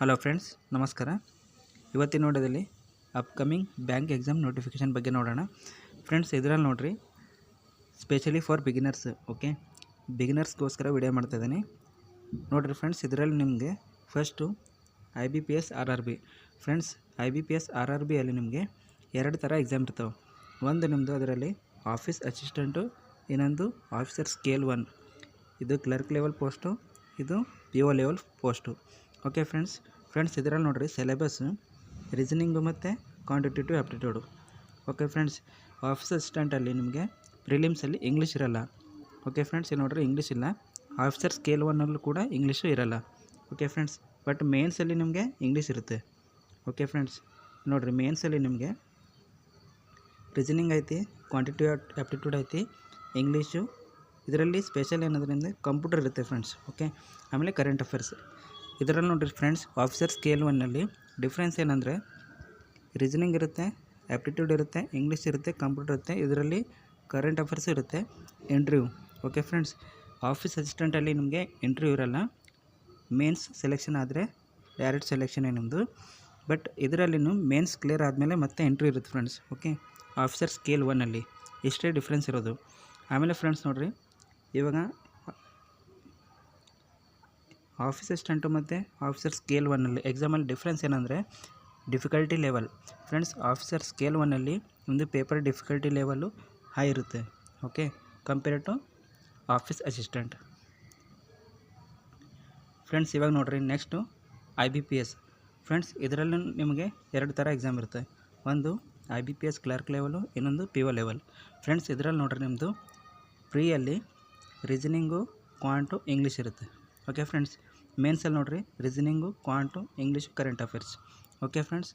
Hello friends, ನಮಸ್ಕಾರ. ಇವತ್ತಿನ ನೋಡೋದಲ್ಲಿ ಅಪ್ಕಮಿಂಗ್ ಬ್ಯಾಂಕ್ ಎಕ್ಸಾಮ್ ನೋಟಿಫಿಕೇಷನ್ ಬಗ್ಗೆ ನೋಡೋಣ. ಫ್ರೆಂಡ್ಸ್, ಇದರಲ್ಲಿ ನೋಡಿರಿ, ಸ್ಪೆಷಲಿ ಫಾರ್ ಬಿಗಿನರ್ಸ್. ಓಕೆ, ಬಿಗಿನರ್ಸ್ಗೋಸ್ಕರ ವಿಡಿಯೋ ಮಾಡ್ತಾಯಿದ್ದೀನಿ ನೋಡಿರಿ. ಫ್ರೆಂಡ್ಸ್, ಇದರಲ್ಲಿ ನಿಮಗೆ first IBPS RRB. Friends, IBPS RRB ಅಲ್ಲಿ ನಿಮಗೆ ಎರಡು ಥರ ಎಕ್ಸಾಮ್ ಇರ್ತವೆ. ಒಂದು ನಿಮ್ಮದು ಅದರಲ್ಲಿ ಆಫೀಸ್ ಅಸಿಸ್ಟೆಂಟು, ಇನ್ನೊಂದು ಆಫೀಸರ್ ಸ್ಕೇಲ್ 1. ಇದು ಕ್ಲರ್ಕ್ ಲೆವೆಲ್ ಪೋಸ್ಟು, ಇದು PO level post. Okay friends, ಇದರಲ್ಲಿ ನೋಡಿರಿ, ಸಿಲೆಬಸ್ ರೀಸನಿಂಗು ಮತ್ತು quantitative aptitude. Okay friends, office ಅಸಿಸ್ಟೆಂಟಲ್ಲಿ ನಿಮಗೆ ಪ್ರಿಲಿಮ್ಸಲ್ಲಿ ಇಂಗ್ಲೀಷ್ ಇರಲ್ಲ. ಓಕೆ ಫ್ರೆಂಡ್ಸ್, ಇಲ್ಲಿ ನೋಡಿರಿ, ಇಂಗ್ಲೀಷ್ ಇಲ್ಲ. ಆಫೀಸರ್ ಸ್ಕೇಲ್ 1ಅಲ್ಲೂ ಕೂಡ ಇಂಗ್ಲೀಷು ಇರಲ್ಲ. ಓಕೆ ಫ್ರೆಂಡ್ಸ್, ಬಟ್ ಮೇನ್ಸಲ್ಲಿ ನಿಮಗೆ ಇಂಗ್ಲೀಷ್ ಇರುತ್ತೆ. ಓಕೆ ಫ್ರೆಂಡ್ಸ್, ನೋಡಿರಿ, ಮೇನ್ಸಲ್ಲಿ ನಿಮಗೆ ರೀಸನಿಂಗ್ ಐತಿ, ಕ್ವಾಂಟಿಟೇಟಿವ್ ಆಪ್ಟಿಟ್ಯೂಡ್ ಐತಿ, ಇಂಗ್ಲೀಷು. ಇದರಲ್ಲಿ ಸ್ಪೆಷಲ್ ಏನಂದ್ರೆ ಕಂಪ್ಯೂಟರ್ ಇರುತ್ತೆ ಫ್ರೆಂಡ್ಸ್. ಓಕೆ, ಆಮೇಲೆ ಕರೆಂಟ್ ಅಫೇರ್ಸ್. ಇದರಲ್ಲಿ ನೋಡಿರಿ ಫ್ರೆಂಡ್ಸ್, ಆಫೀಸರ್ ಸ್ಕೇಲ್ 1ನಲ್ಲಿ ಡಿಫ್ರೆನ್ಸ್ ಏನಂದರೆ ರೀಸನಿಂಗ್ ಇರುತ್ತೆ, ಆ್ಯಪ್ಟಿಟ್ಯೂಡ್ ಇರುತ್ತೆ, ಇಂಗ್ಲೀಷ್ ಇರುತ್ತೆ, ಕಂಪ್ಯೂಟರ್ ಇರುತ್ತೆ. ಇದರಲ್ಲಿ ಕರೆಂಟ್ ಅಫೇರ್ಸ್ ಇರುತ್ತೆ, ಇಂಟರ್ವ್ಯೂ. ಓಕೆ ಫ್ರೆಂಡ್ಸ್, ಆಫೀಸ್ ಅಸಿಸ್ಟೆಂಟಲ್ಲಿ ನಿಮಗೆ ಇಂಟರ್ವ್ಯೂ ಇರಲ್ಲ. ಮೇನ್ಸ್ ಸೆಲೆಕ್ಷನ್ ಆದರೆ ಡೈರೆಕ್ಟ್ ಸೆಲೆಕ್ಷನ್ ನಿಮ್ಮದು. ಬಟ್ ಇದರಲ್ಲಿನೂ ಮೇನ್ಸ್ ಕ್ಲಿಯರ್ ಆದಮೇಲೆ ಮತ್ತೆ ಇಂಟರ್ವ್ಯೂ ಇರುತ್ತೆ ಫ್ರೆಂಡ್ಸ್. ಓಕೆ, ಆಫೀಸರ್ ಸ್ಕೇಲ್ 1ಅಲ್ಲಿ ಇಷ್ಟೇ ಡಿಫ್ರೆನ್ಸ್ ಇರೋದು. ಆಮೇಲೆ ಫ್ರೆಂಡ್ಸ್ ನೋಡಿರಿ, ಇವಾಗ ಆಫೀಸ್ ಅಸಿಸ್ಟೆಂಟು ಮತ್ತು ಆಫೀಸರ್ ಸ್ಕೇಲ್ 1ಅಲ್ಲಿ ಎಕ್ಸಾಮಲ್ಲಿ ಡಿಫ್ರೆನ್ಸ್ ಏನಂದರೆ difficulty level. Friends, officer scale 1ಅಲ್ಲಿ ಒಂದು ಪೇಪರ್ ಡಿಫಿಕಲ್ಟಿ ಲೆವೆಲು ಹೈ ಇರುತ್ತೆ. Okay, compare to office assistant. Friends, ಇವಾಗ ನೋಡಿರಿ, ನೆಕ್ಸ್ಟು IBPS. ಫ್ರೆಂಡ್ಸ್, ಇದರಲ್ಲಿ ನಿಮಗೆ ಎರಡು ಥರ ಎಕ್ಸಾಮ್ ಇರುತ್ತೆ. ಒಂದು IBPS ಕ್ಲರ್ಕ್ ಲೆವೆಲು, ಇನ್ನೊಂದು PO ಲೆವೆಲ್. ಫ್ರೆಂಡ್ಸ್, ಇದರಲ್ಲಿ ನೋಡಿರಿ, ನಿಮ್ಮದು ಪ್ರೀಯಲ್ಲಿ ರೀಸನಿಂಗು, ಕ್ವಾಂಟು, ಇಂಗ್ಲೀಷ್ ಇರುತ್ತೆ. ಓಕೆ ಫ್ರೆಂಡ್ಸ್, ಮೇನ್ಸಲ್ಲಿ ನೋಡಿರಿ, reasoning, quant, English, current affairs. Okay friends,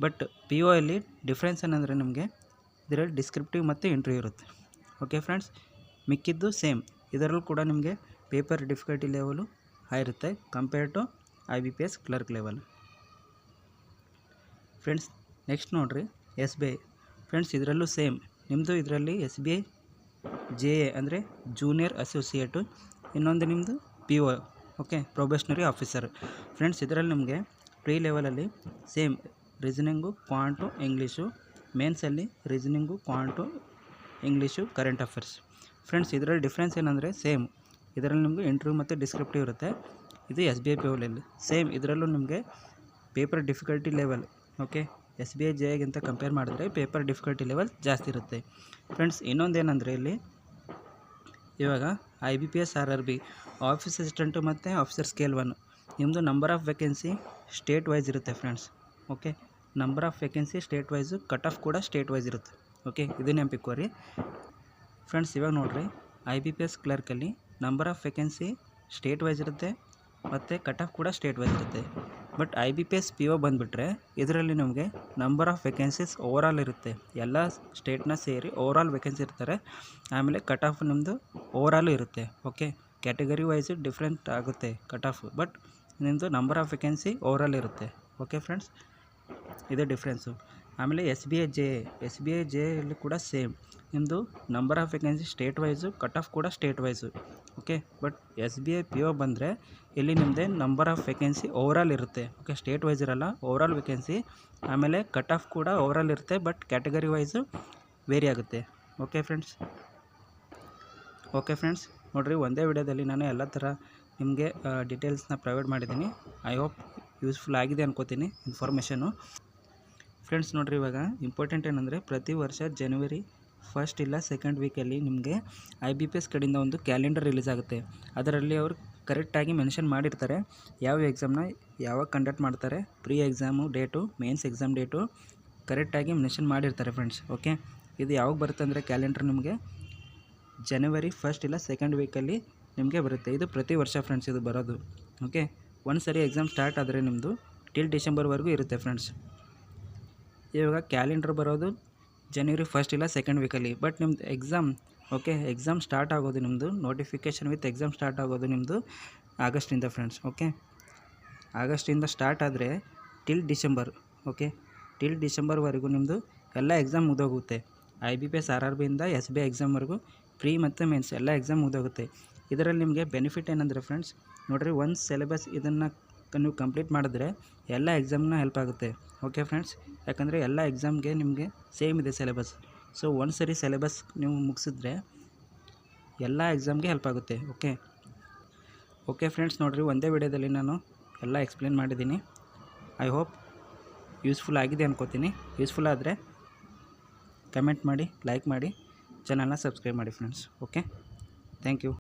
but PO ಅಲ್ಲಿ ಡಿಫ್ರೆನ್ಸ್ ಏನಂದರೆ ನಿಮಗೆ ಇದರಲ್ಲಿ ಡಿಸ್ಕ್ರಿಪ್ಟಿವ್ ಮತ್ತು ಇಂಟರ್ವ್ಯೂ ಇರುತ್ತೆ. ಓಕೆ ಫ್ರೆಂಡ್ಸ್, ಮಿಕ್ಕಿದ್ದು ಸೇಮ್. ಇದರಲ್ಲೂ ಕೂಡ ನಿಮಗೆ ಪೇಪರ್ ಡಿಫಿಕಲ್ಟಿ ಲೆವೆಲು ಹೈ ಇರುತ್ತೆ compare to IBPS clerk level. Friends, next ನೋಡಿರಿ, SBI. ಫ್ರೆಂಡ್ಸ್, ಇದರಲ್ಲೂ ಸೇಮ್. ನಿಮ್ಮದು ಇದರಲ್ಲಿ SBI JA ಅಂದರೆ ಜೂನಿಯರ್ ಅಸೋಸಿಯೇಟು, ಇನ್ನೊಂದು ನಿಮ್ಮದು PO. Okay, probationary officer. Friends, ಇದರಲ್ಲಿ ನಿಮಗೆ ಪ್ರೀ ಲೆವೆಲಲ್ಲಿ ಸೇಮ್ ರೀಸನಿಂಗು, ಕ್ವಾಂಟು, ಇಂಗ್ಲೀಷು. ಮೇನ್ಸಲ್ಲಿ reasoning, quant, English, current affairs. Friends, ಇದರಲ್ಲಿ ಡಿಫ್ರೆನ್ಸ್ ಏನಂದರೆ ಸೇಮ್. ಇದರಲ್ಲಿ ನಿಮಗೆ ಇಂಟರ್ವ್ಯೂ ಮತ್ತು ಡಿಸ್ಕ್ರಿಪ್ಟಿವ್ ಇರುತ್ತೆ. ಇದು SBI PO ಲೆವೆಲ್ ಸೇಮ್. ಇದರಲ್ಲೂ ನಿಮಗೆ paper difficulty level, okay, SBI JAಗಿಂತ ಕಂಪೇರ್ ಮಾಡಿದ್ರೆ ಪೇಪರ್ ಡಿಫಿಕಲ್ಟಿ ಲೆವೆಲ್ ಜಾಸ್ತಿ ಇರುತ್ತೆ. ಫ್ರೆಂಡ್ಸ್, ಇನ್ನೊಂದೇನೆಂದರೆ ಇಲ್ಲಿ ಇವಾಗ IBPS RRB ಆಫೀಸ್ ಅಸಿಸ್ಟೆಂಟು ಮತ್ತು ಆಫೀಸರ್ ಸ್ಕೇಲ್ 1 ನಿಮ್ಮದು number of vacancy state wise ಇರುತ್ತೆ friends. Okay, number of vacancy state wise, cut off ಕೂಡ ಸ್ಟೇಟ್ ವೈಸ್ ಇರುತ್ತೆ. ಓಕೆ, ಇದು ನೆನಪಿಕ್ಕೋರಿ ಫ್ರೆಂಡ್ಸ್. ಇವಾಗ ನೋಡಿರಿ, IBPS ಕ್ಲರ್ಕಲ್ಲಿ number of vacancy state wise ಇರುತ್ತೆ ಮತ್ತು ಕಟ್ ಆಫ್ ಕೂಡ ಸ್ಟೇಟ್ ವೈಸ್ ಇರುತ್ತೆ. ಬಟ್ IBPS PO ಬಂದುಬಿಟ್ರೆ ಇದರಲ್ಲಿ ನಮಗೆ ನಂಬರ್ ಆಫ್ ವೇಕೆನ್ಸೀಸ್ ಓವರಾಲ್ ಇರುತ್ತೆ. ಎಲ್ಲ ಸ್ಟೇಟ್ನ ಸೇರಿ ಓವರಾಲ್ ವೇಕೆನ್ಸಿ ಇರ್ತಾರೆ. ಆಮೇಲೆ ಕಟ್ ಆಫ್ ನಿಮ್ಮದು ಓವರಾಲು ಇರುತ್ತೆ. ಓಕೆ, ಕ್ಯಾಟಗರಿ ವೈಸು ಡಿಫ್ರೆಂಟ್ ಆಗುತ್ತೆ ಕಟ್ ಆಫ್, ಬಟ್ ನಿಮ್ಮದು ನಂಬರ್ ಆಫ್ ವೇಕೆನ್ಸಿ ಓವರಾಲ್ ಇರುತ್ತೆ. ಓಕೆ ಫ್ರೆಂಡ್ಸ್, ಇದೇ ಡಿಫ್ರೆನ್ಸು. ಆಮೇಲೆ SBI JA ಅಲ್ಲಿ ಕೂಡ ಸೇಮ್. ನಿಮ್ಮದು number of vacancy state wise, cut off ಕೂಡ state wise. Okay, but SBI PO ಬಂದರೆ ಇಲ್ಲಿ ನಿಮ್ಮದೇ ನಂಬರ್ ಆಫ್ ವೇಕೆನ್ಸಿ ಓವರಾಲ್ ಇರುತ್ತೆ. ಓಕೆ, ಸ್ಟೇಟ್ ವೈಸ್ ಇರಲ್ಲ, ಓವರಾಲ್ ವೇಕೆನ್ಸಿ. ಆಮೇಲೆ ಕಟ್ ಆಫ್ ಕೂಡ ಓವರಾಲ್ ಇರುತ್ತೆ, ಬಟ್ ಕ್ಯಾಟಗರಿ ವೈಸು ವೇರಿ ಆಗುತ್ತೆ. ಓಕೆ ಫ್ರೆಂಡ್ಸ್, ನೋಡಿರಿ, ಒಂದೇ ವಿಡಿಯೋದಲ್ಲಿ ನಾನು ಎಲ್ಲ ಥರ ನಿಮಗೆ ಡೀಟೇಲ್ಸ್ನ ಪ್ರೊವೈಡ್ ಮಾಡಿದ್ದೀನಿ. ಐ ಹೋಪ್ ಯೂಸ್ಫುಲ್ ಆಗಿದೆ ಅನ್ಕೋತೀನಿ ಇನ್ಫಾರ್ಮೇಷನು. ಫ್ರೆಂಡ್ಸ್, ನೋಡಿರಿ, ಇವಾಗ ಇಂಪಾರ್ಟೆಂಟ್ ಏನಂದರೆ ಪ್ರತಿ ವರ್ಷ ಜನವರಿ 1 ಇಲ್ಲ 2nd ವೀಕಲ್ಲಿ ನಿಮಗೆ IBPS ಕಡೆಯಿಂದ ಒಂದು ಕ್ಯಾಲೆಂಡರ್ ರಿಲೀಸ್ ಆಗುತ್ತೆ. ಅದರಲ್ಲಿ ಅವರು ಕರೆಕ್ಟಾಗಿ ಮೆನ್ಷನ್ ಮಾಡಿರ್ತಾರೆ ಯಾವ ಎಕ್ಸಾಮ್ನ ಯಾವಾಗ ಕಂಡಕ್ಟ್ ಮಾಡ್ತಾರೆ, pre exam date, mains exam date ಕರೆಕ್ಟಾಗಿ ಮೆನ್ಷನ್ ಮಾಡಿರ್ತಾರೆ ಫ್ರೆಂಡ್ಸ್. ಓಕೆ, ಇದು ಯಾವಾಗ ಬರುತ್ತೆ ಅಂದರೆ ಕ್ಯಾಲೆಂಡರ್ ನಿಮಗೆ ಜನವರಿ 1 ಇಲ್ಲ 2nd ವೀಕಲ್ಲಿ ನಿಮಗೆ ಬರುತ್ತೆ. ಇದು ಪ್ರತಿ ವರ್ಷ ಫ್ರೆಂಡ್ಸ್ ಇದು ಬರೋದು. ಓಕೆ, ಒಂದು ಸರಿ ಎಕ್ಸಾಮ್ ಸ್ಟಾರ್ಟ್ ಆದರೆ ನಿಮ್ಮದು ಟಿಲ್ ಡಿಸೆಂಬರ್ವರೆಗೂ ಇರುತ್ತೆ ಫ್ರೆಂಡ್ಸ್. ಇವಾಗ ಕ್ಯಾಲೆಂಡರ್ ಬರೋದು ಜನವರಿ 1 ಇಲ್ಲ 2nd ವೀಕಲ್ಲಿ. ಬಟ್ ನಿಮ್ಮದು ಎಕ್ಸಾಮ್, ಓಕೆ, ಎಕ್ಸಾಮ್ ಸ್ಟಾರ್ಟ್ ಆಗೋದು ನಿಮ್ಮದು ನೋಟಿಫಿಕೇಷನ್ ವಿತ್ ಎಕ್ಸಾಮ್ ಸ್ಟಾರ್ಟ್ ಆಗೋದು ನಿಮ್ಮದು ಆಗಸ್ಟಿಂದ ಫ್ರೆಂಡ್ಸ್. ಓಕೆ, ಆಗಸ್ಟಿಂದ ಸ್ಟಾರ್ಟ್ ಆದರೆ ಟಿಲ್ ಡಿಸೆಂಬರ್. ಓಕೆ, ಟಿಲ್ ಡಿಸೆಂಬರ್ವರೆಗೂ ನಿಮ್ಮದು ಎಲ್ಲ ಎಕ್ಸಾಮ್ ಮುಗಿದೋಗುತ್ತೆ. IBPS RRBಯಿಂದ SBI ಎಕ್ಸಾಮ್ವರೆಗೂ ಪ್ರೀ ಮತ್ತು ಮೇನ್ಸ್ ಎಲ್ಲ ಎಕ್ಸಾಮ್ ಮುಗಿದೋಗುತ್ತೆ. ಇದರಲ್ಲಿ ನಿಮಗೆ ಬೆನಿಫಿಟ್ ಏನಂದರೆ ಫ್ರೆಂಡ್ಸ್, ನೋಡಿರಿ, ಒಂದು ಸಿಲೆಬಸ್ ಇದನ್ನು ನೀವು ಕಂಪ್ಲೀಟ್ ಮಾಡಿದ್ರೆ ಎಲ್ಲ ಎಕ್ಸಾಮ್ನ ಹೆಲ್ಪ್ ಆಗುತ್ತೆ. ಓಕೆ ಫ್ರೆಂಡ್ಸ್, ಯಾಕಂದರೆ ಎಲ್ಲ ಎಕ್ಸಾಮ್ಗೆ ನಿಮಗೆ ಸೇಮ್ ಇದೆ ಸಿಲೆಬಸ್. ಸೊ ಒಂದು ಸರಿ ಸಿಲೆಬಸ್ ನೀವು ಮುಗಿಸಿದ್ರೆ ಎಲ್ಲ ಎಕ್ಸಾಮ್ಗೆ ಹೆಲ್ಪ್ ಆಗುತ್ತೆ. ಓಕೆ ಫ್ರೆಂಡ್ಸ್, ನೋಡಿರಿ ಒಂದೇ ವಿಡಿಯೋದಲ್ಲಿ ನಾನು ಎಲ್ಲ ಎಕ್ಸ್ಪ್ಲೇನ್ ಮಾಡಿದ್ದೀನಿ. ಐ ಹೋಪ್ ಯೂಸ್ಫುಲ್ ಆಗಿದೆ ಅನ್ಕೋತೀನಿ. ಯೂಸ್ಫುಲ್ ಆದರೆ ಕಮೆಂಟ್ ಮಾಡಿ, ಲೈಕ್ ಮಾಡಿ, ಚಾನಲ್ನ ಸಬ್ಸ್ಕ್ರೈಬ್ ಮಾಡಿ ಫ್ರೆಂಡ್ಸ್. Okay, thank you.